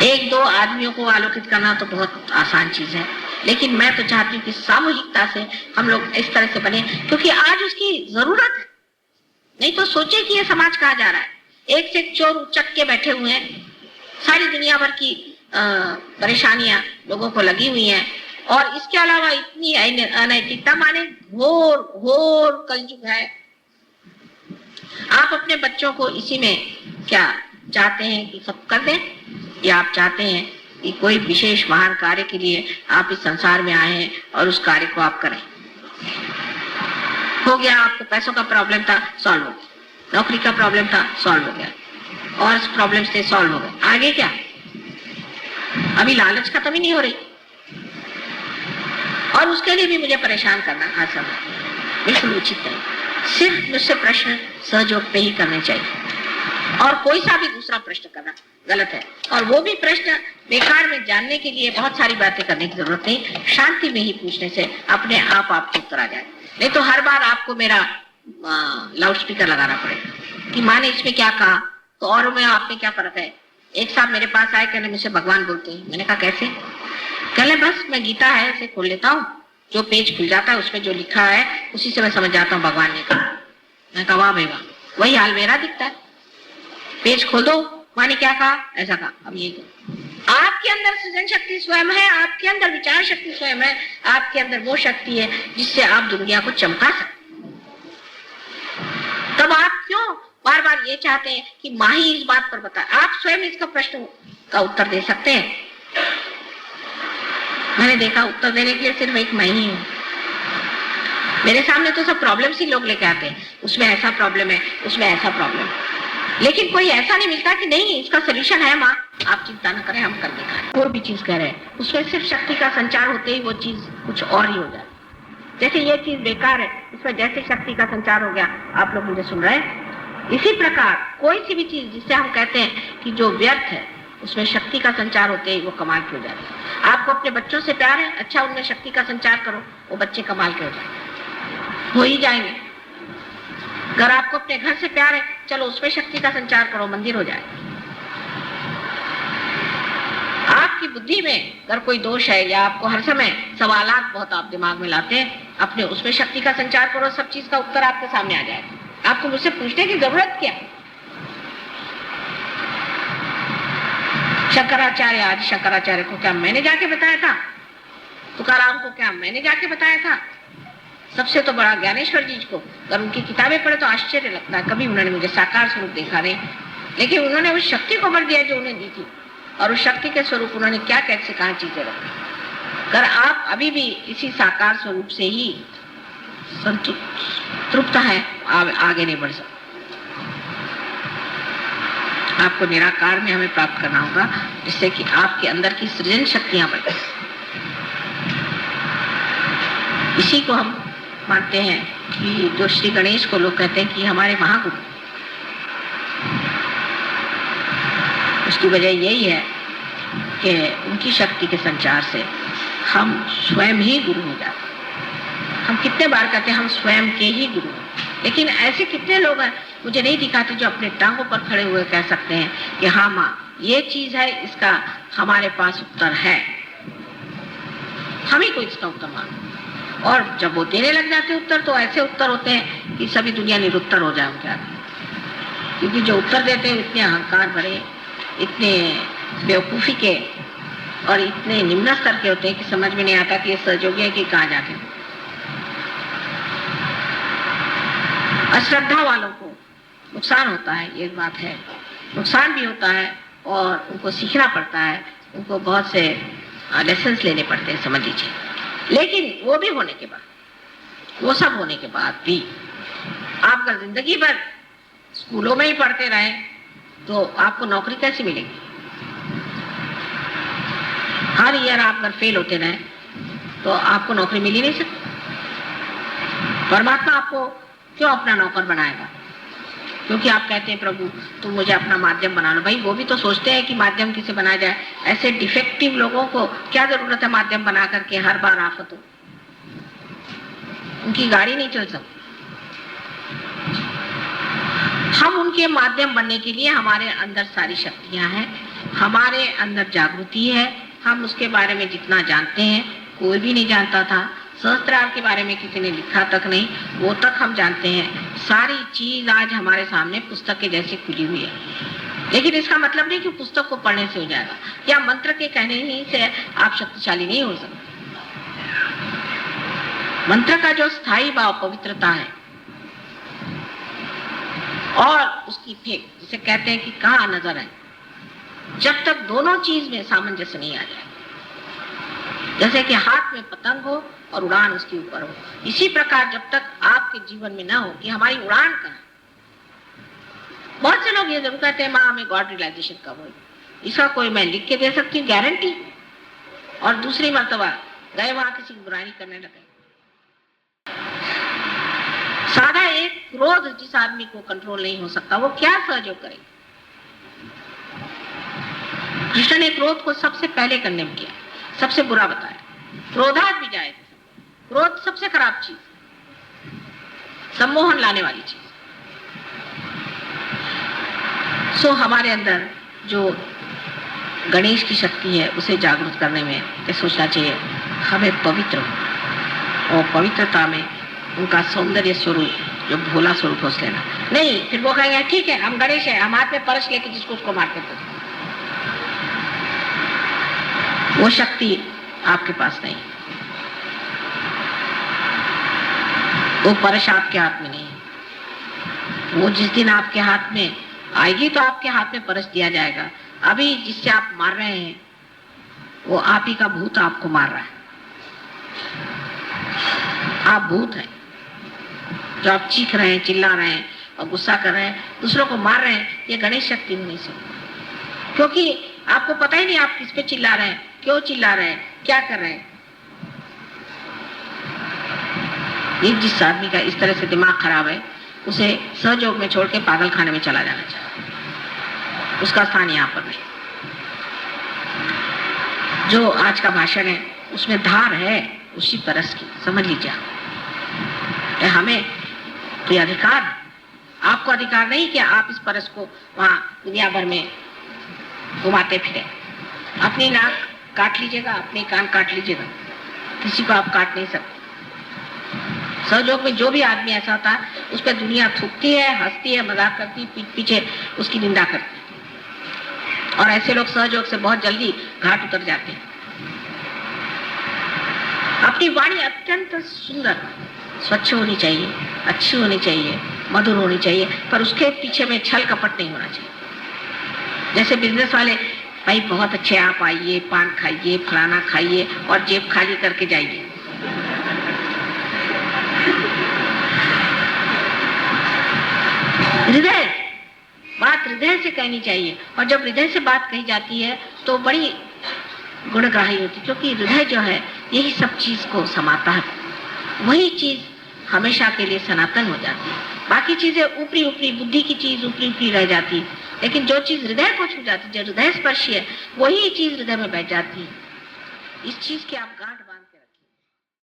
एक दो आदमियों को आलोकित करना तो बहुत आसान चीज है, लेकिन मैं तो चाहती हूँ कि सामूहिकता से हम लोग इस तरह से बने, क्योंकि आज उसकी जरूरत है। नहीं तो सोचे कि ये समाज कहाँ जा रहा है। एक से एक चोर उचक के बैठे हुए हैं, सारी दुनिया भर की परेशानियां लोगों को लगी हुई हैं, और इसके अलावा इतनी अनैतिकता, माने घोर घोर कलयुग है। आप अपने बच्चों को इसी में क्या चाहते हैं कि सब कर दें, या आप चाहते हैं कि कोई विशेष महान कार्य के लिए आप इस संसार में आए हैं और उस कार्य को आप करें। हो गया, आपको पैसों का प्रॉब्लम था, सॉल्व हो गया, नौकरी का प्रॉब्लम था, सॉल्व हो गया, और प्रॉब्लम से सॉल्व हो गया, आगे क्या? अभी लालच खत्म ही नहीं हो रही, और उसके लिए भी मुझे परेशान करना आसान बिल्कुल उचित नहीं। सिर्फ मुझसे प्रश्न सहयोग पे ही करने चाहिए, और कोई सा भी दूसरा प्रश्न करना गलत है, और वो भी प्रश्न बेकार में जानने के लिए बहुत सारी बातें करने की जरूरत नहीं, शांति में ही पूछने से अपने आप आपको उत्तर आ जाए। नहीं तो हर बार आपको मेरा लाउड स्पीकर लगाना पड़ेगा कि माँ ने इसमें क्या कहा, तो और में आप में क्या फर्क है। एक साहब मेरे पास आए, कहने मुझसे भगवान बोलते हैं। मैंने कहा कैसे? कहले बस मैं गीता है ऐसे खोल लेता हूँ, जो पेज खुल जाता है उसमें जो लिखा है उसी से मैं समझ जाता हूँ भगवान ने कहा। मैं कहा वाह भाई वाह, वही हाल मेरा दिखता है। पेज खोल दो, माँ ने क्या कहा, ऐसा कहा। अब ये आपके अंदर सृजन शक्ति स्वयं है, आपके अंदर विचार शक्ति स्वयं है, आपके अंदर वो शक्ति है जिससे आप दुनिया को चमका सकते। तब आप क्यों बार बार ये चाहते हैं कि माँ ही इस बात पर बताए? आप स्वयं इसका प्रश्न का उत्तर दे सकते हैं। मैंने देखा उत्तर देने के लिए सिर्फ एक मैं ही हूँ। मेरे सामने तो सब प्रॉब्लम्स ही लोग लेके आते हैं, उसमें ऐसा प्रॉब्लम है, उसमें ऐसा प्रॉब्लम, लेकिन कोई ऐसा नहीं मिलता कि नहीं इसका सोल्यूशन है माँ, आप चिंता न करें, हम कर दिखाएं। और भी चीज कह रहे हैं, उसमें सिर्फ शक्ति का संचार होते ही वो चीज कुछ और ही हो जाए। जैसे ये चीज बेकार है, इसमें जैसे शक्ति का संचार हो गया, आप लोग मुझे सुन रहे हैं। इसी प्रकार कोई सी भी चीज जिससे हम कहते हैं कि जो व्यर्थ है, उसमें शक्ति का संचार होते ही वो कमाल के हो जाते हैं। आपको अपने बच्चों से प्यार है, अच्छा उनमें शक्ति का संचार करो, वो बच्चे कमाल के हो जाएंगे, हो ही जाएंगे। अगर आपको अपने घर से प्यार है, चलो उसमें शक्ति का संचार करो, मंदिर हो जाएगा। आपकी बुद्धि में अगर कोई दोष है, या आपको हर समय सवालात बहुत आप दिमाग में लाते हैं, अपने उसमें शक्ति का संचार करो, सब चीज का उत्तर आपके सामने आ जाएगा। आपको मुझसे पूछने की जरूरत क्या? शंकराचार्य, आज शंकराचार्य को क्या मैंने जाके बताया था? तुकाराम को क्या मैंने जाके बताया था? सबसे तो बड़ा ज्ञानेश्वर जी को अगर उनकी किताबें पढ़े तो आश्चर्य लगता है, कभी उन्होंने मुझे साकार स्वरूप देखा नहीं, लेकिन उन्होंने उस शक्ति को भर दिया जो उन्हें दी थी, और उस शक्ति के स्वरूप उन्होंने क्या कैसे कहा चीजें रखी। अगर आप अभी भी इसी साकार स्वरूप से ही संतृप्त है, आगे नहीं बढ़ सकते। आपको निराकार में हमें प्राप्त करना होगा, जिससे कि आपके अंदर की सृजन शक्तियां बढ़े। इसी को हम मानते हैं कि जो श्री गणेश को लोग कहते हैं कि हमारे महागुरु, उसकी वजह यही है कि उनकी शक्ति के संचार से हम स्वयं ही गुरु हो जाते हैं। हम कितने बार कहते हैं हम स्वयं के ही गुरु हैं, लेकिन ऐसे कितने लोग हैं मुझे नहीं दिखाते जो अपने टांगों पर खड़े हुए कह सकते हैं कि हाँ माँ ये चीज है, इसका हमारे पास उत्तर है, हम ही को इसका उत्तर मांगो। और जब वो देने लग जाते हैं उत्तर, तो ऐसे उत्तर होते हैं कि सभी दुनिया निरुत्तर हो जाए उनके आगे, क्योंकि जो उत्तर देते हैं इतने अहंकार भरे, इतने बेवकूफी के और इतने निम्न स्तर के होते हैं कि समझ में नहीं आता कि ये सहयोगी है कि कहाँ जाके। अश्रद्धा वालों को नुकसान होता है, ये बात है, नुकसान भी होता है, और उनको सीखना पड़ता है, उनको बहुत से लेसन्स लेने पड़ते हैं, समझ लीजिए। लेकिन वो भी होने के बाद, वो सब होने के बाद भी आप अगर जिंदगी भर स्कूलों में ही पढ़ते रहे तो आपको नौकरी कैसे मिलेगी? हर ईयर आप अगर फेल होते रहे तो आपको नौकरी मिल ही नहीं सकती। परमात्मा आपको क्यों अपना नौकर बनाएगा? क्योंकि आप कहते हैं प्रभु तुम मुझे अपना माध्यम बना लो। भाई वो भी तो सोचते हैं कि माध्यम किसे बनाया जाए। ऐसे डिफेक्टिव लोगों को क्या जरूरत है माध्यम बना करके हर बार आफत हो, उनकी गाड़ी नहीं चल सकती। हम उनके माध्यम बनने के लिए हमारे अंदर सारी शक्तियां हैं, हमारे अंदर जागृति है, हम उसके बारे में जितना जानते हैं, कोई भी नहीं जानता था। सहस्त्रार के बारे में किसी ने लिखा तक नहीं, वो तक हम जानते हैं। सारी चीज आज हमारे सामने पुस्तक के जैसे खुली हुई है। लेकिन इसका मतलब नहीं कि पुस्तक को पढ़ने से हो जाएगा, या मंत्र के कहने ही से आप शक्तिशाली नहीं हो सकते। मंत्र का जो स्थायी भाव पवित्रता है और उसकी फेंक, जिसे कहते हैं कि कहाँ नजर है, जब तक दोनों चीज में सामंजस्य नहीं आ जाए, जैसे कि हाथ में पतंग हो और उड़ान उसके ऊपर हो, इसी प्रकार जब तक आपके जीवन में ना हो कि हमारी उड़ान कहाँ। बहुत से लोग ये जरूर कहते हैं माँ हमें गॉड रियलाइजेशन कब हो, इसका कोई मैं लिख के दे सकती हूँ गारंटी, और दूसरी मर्तबा गए वहां किसी की बुराई करने लगे। साधा एक क्रोध जिस आदमी को कंट्रोल नहीं हो सकता, वो क्या सहयोग करे। कृष्ण ने क्रोध को सबसे पहले कंडेम किया, सबसे बुरा बताया, क्रोधात भी जाए। क्रोध सबसे खराब चीज, सम्मोहन लाने वाली चीज। सो हमारे अंदर जो गणेश की शक्ति है उसे जागरूक करने में ये सोचना चाहिए हमें पवित्र हो, और पवित्रता में उनका सौंदर्य स्वरूप जो भोला स्वरूप हो लेना नहीं। फिर वो कहेंगे ठीक है हम गणेश है, हम हाथ में परस लेके जिसको उसको मारते थे, वो शक्ति आपके पास नहीं, वो परस आपके हाथ में नहीं है। वो जिस दिन आपके हाथ में आएगी तो आपके हाथ में परस दिया जाएगा। अभी जिससे आप मार रहे हैं वो आप ही का भूत आपको मार रहा है। आप भूत हैं जो आप चीख रहे हैं, चिल्ला रहे हैं और गुस्सा कर रहे हैं, दूसरों को मार रहे हैं। ये गणेश शक्ति होनी चाहिए, क्योंकि आपको पता ही नहीं आप किस पे चिल्ला रहे हैं, क्यों चिल्ला रहे हैं, क्या कर रहे हैं। ये जिस आदमी का इस तरह से दिमाग खराब है उसे सहयोग में छोड़ के पागल खाने में चला जाना चाहिए, उसका स्थान यहाँ पर नहीं। जो आज का भाषण है उसमें धार है उसी परस की, समझ लीजिए। हमें तो ये अधिकार, आपको अधिकार नहीं कि आप इस परस को वहां दुनिया भर में घुमाते फिरे। अपनी नाक काट लीजिएगा, अपने कान काट लीजिएगा, किसी को आप काट नहीं सकते। सहयोग में जो भी आदमी ऐसा होता है उस पर दुनिया थूकती है, हंसती है, मजाक करती है, पीठ पीछे उसकी निंदा करती है, और ऐसे लोग सहयोग से बहुत जल्दी घाट उतर जाते हैं। अपनी वाणी अत्यंत सुंदर स्वच्छ होनी चाहिए, अच्छी होनी चाहिए, मधुर होनी चाहिए, पर उसके पीछे में छल कपट नहीं होना चाहिए। जैसे बिजनेस वाले, भाई बहुत अच्छे आप आइए, पान खाइए, फलाना खाइए और जेब खाली करके जाइए। हृदय, बात हृदय से कहनी चाहिए, और जब हृदय से बात कही जाती है तो बड़ी गुणग्राही होती है, क्योंकि हृदय जो है यही सब चीज को समाता है। वही चीज हमेशा के लिए सनातन हो जाती है। बाकी चीजें ऊपरी ऊपरी, बुद्धि की चीज ऊपरी ऊपरी रह जाती है, लेकिन जो चीज हृदय को छू जाती है, जो हृदय स्पर्शी है, वही चीज हृदय में बैठ जाती है। इस चीज के आप गांठ